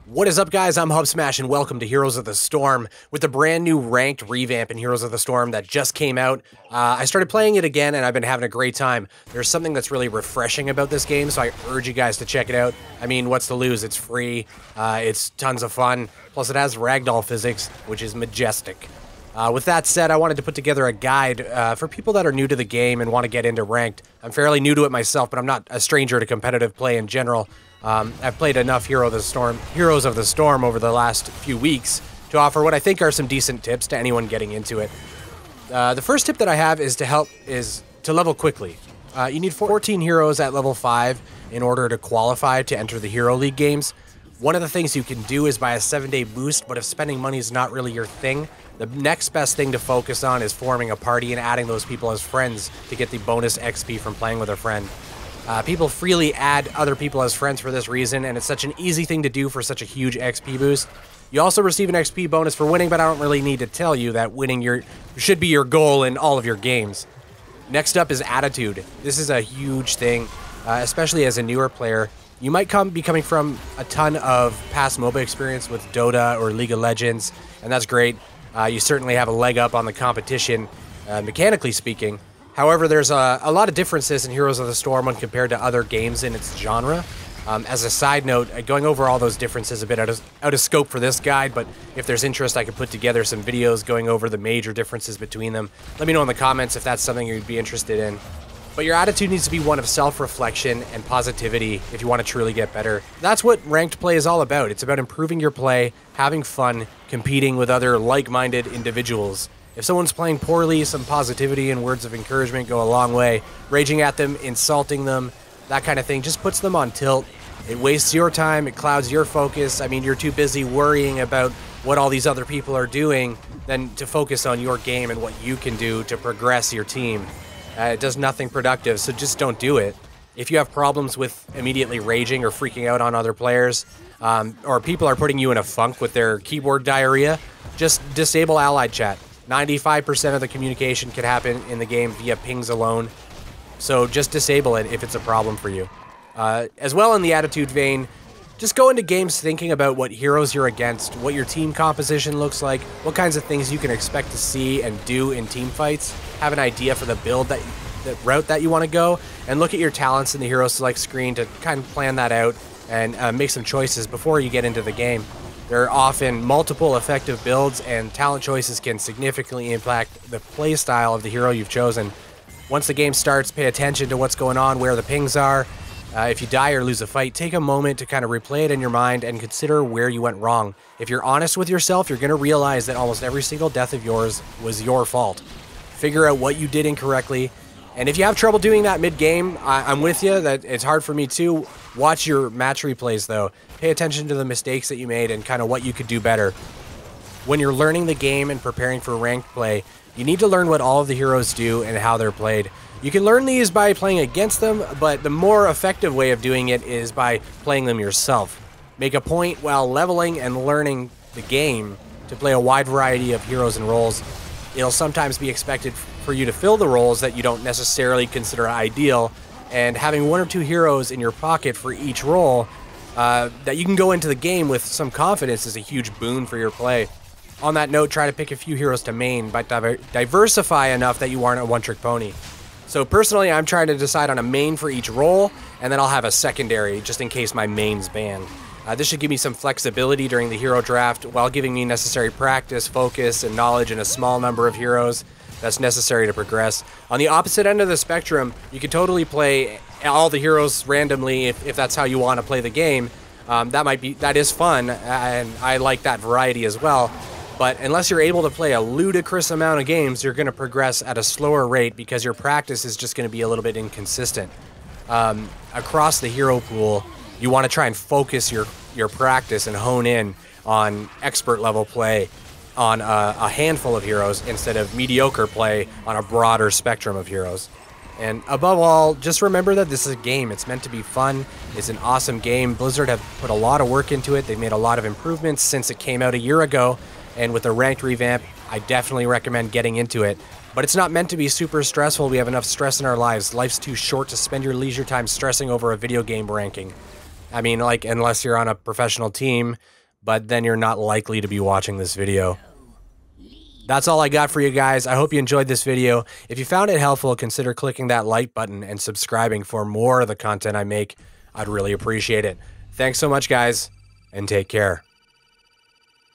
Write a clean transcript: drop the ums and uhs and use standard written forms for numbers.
What is up, guys? I'm Hubsmash, and welcome to Heroes of the Storm with the brand new ranked revamp in Heroes of the Storm that just came out. I started playing it again, and I've been having a great time. There's something that's really refreshing about this game, so I urge you guys to check it out. I mean, what's to lose? It's free, it's tons of fun, plus it has ragdoll physics, which is majestic. With that said, I wanted to put together a guide for people that are new to the game and want to get into ranked. I'm fairly new to it myself, but I'm not a stranger to competitive play in general. I've played enough Heroes of the Storm over the last few weeks to offer what I think are some decent tips to anyone getting into it. The first tip that I have is to level quickly. You need 14 heroes at level 5 in order to qualify to enter the Hero League games. One of the things you can do is buy a 7-day boost, but if spending money is not really your thing, the next best thing to focus on is forming a party and adding those people as friends to get the bonus XP from playing with a friend. People freely add other people as friends for this reason, and it's such an easy thing to do for such a huge XP boost. You also receive an XP bonus for winning, but I don't really need to tell you that winning should be your goal in all of your games. Next up is attitude. This is a huge thing, especially as a newer player. You might be coming from a ton of past MOBA experience with Dota or League of Legends, and that's great. You certainly have a leg up on the competition, mechanically speaking. However, there's a lot of differences in Heroes of the Storm when compared to other games in its genre. As a side note, going over all those differences is a bit out of scope for this guide, but if there's interest, I could put together some videos going over the major differences between them. Let me know in the comments if that's something you'd be interested in. But your attitude needs to be one of self-reflection and positivity if you want to truly get better. That's what ranked play is all about. It's about improving your play, having fun, competing with other like-minded individuals. If someone's playing poorly, some positivity and words of encouragement go a long way. Raging at them, insulting them, that kind of thing just puts them on tilt. It wastes your time, it clouds your focus. I mean, you're too busy worrying about what all these other people are doing than to focus on your game and what you can do to progress your team. It does nothing productive, so just don't do it. If you have problems with immediately raging or freaking out on other players, or people are putting you in a funk with their keyboard diarrhea, just disable allied chat. 95% of the communication can happen in the game via pings alone, so just disable it if it's a problem for you. As well, in the attitude vein, just go into games thinking about what heroes you're against, what your team composition looks like, what kinds of things you can expect to see and do in team fights, have an idea for the build, the route that you want to go, and look at your talents in the hero select screen to kind of plan that out and make some choices before you get into the game. There are often multiple effective builds, and talent choices can significantly impact the play style of the hero you've chosen. Once the game starts, pay attention to what's going on, where the pings are. If you die or lose a fight, take a moment to kind of replay it in your mind and consider where you went wrong. If you're honest with yourself, you're going to realize that almost every single death of yours was your fault. Figure out what you did incorrectly. And if you have trouble doing that mid-game, I'm with you, that it's hard for me too. Watch your match replays though. Pay attention to the mistakes that you made and kind of what you could do better. When you're learning the game and preparing for ranked play, you need to learn what all of the heroes do and how they're played. You can learn these by playing against them, but the more effective way of doing it is by playing them yourself. Make a point while leveling and learning the game to play a wide variety of heroes and roles. It'll sometimes be expected for you to fill the roles that you don't necessarily consider ideal, and having one or two heroes in your pocket for each role that you can go into the game with some confidence is a huge boon for your play. On that note, try to pick a few heroes to main, but diversify enough that you aren't a one-trick pony. So personally, I'm trying to decide on a main for each role, and then I'll have a secondary just in case my main's banned. This should give me some flexibility during the hero draft while giving me necessary practice, focus, and knowledge in a small number of heroes that's necessary to progress. On the opposite end of the spectrum, you can totally play all the heroes randomly if that's how you want to play the game. That is fun, and I like that variety as well. But unless you're able to play a ludicrous amount of games, you're going to progress at a slower rate because your practice is just going to be a little bit inconsistent. Across the hero pool, you want to try and focus your practice and hone in on expert level play on a handful of heroes instead of mediocre play on a broader spectrum of heroes. And above all, just remember that this is a game. It's meant to be fun. It's an awesome game. Blizzard have put a lot of work into it. They've made a lot of improvements since it came out a year ago. And with a ranked revamp, I definitely recommend getting into it. But it's not meant to be super stressful. We have enough stress in our lives. Life's too short to spend your leisure time stressing over a video game ranking. I mean, like, unless you're on a professional team, but then you're not likely to be watching this video. That's all I got for you guys. I hope you enjoyed this video. If you found it helpful, consider clicking that like button and subscribing for more of the content I make. I'd really appreciate it. Thanks so much, guys, and take care.